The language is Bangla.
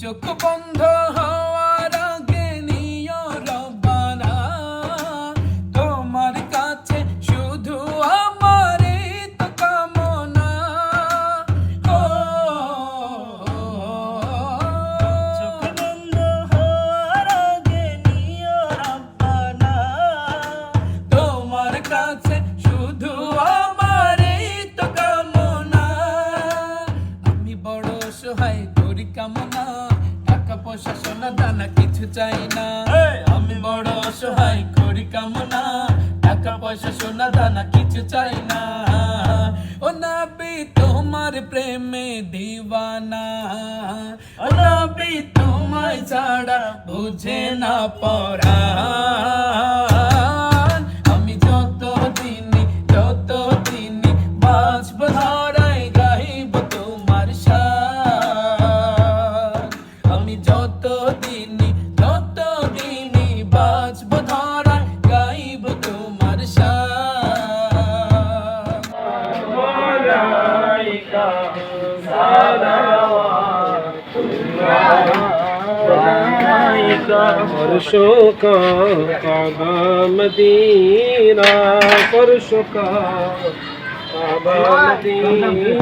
চোখ বন্ধ হওয়ার আগে নিও রব্বানা, তোমার কাছে শুধু আমারই তো কামনা। ও চোখ বন্ধ হওয়ার আগে নিও রব্বানা, তোমার কাছে শুধু আমারই তো কামনা। আমি বড় অসহায় করি কামনা, টাকা পয়সা সোনা দানা কিছু চাই না। আমি বড় অসহায় করি কামনা, টাকা পয়সা সোনা দানা কিছু চাই না। ও নবী তোমার প্রেমে দিওয়ানা, ও নবী তোমায় ছাড়া বুঝে না পরাণ। আমি যতদিন বাঁচব ধরাই গাইব তোমার শান। আমি যতদিন বাঁচব ধরাই গাইব তোমার শান। মালাইকা সালাওয়াতুল্লাহ फर्शों का काबा मदीना, फर्शों का काबा मदीना।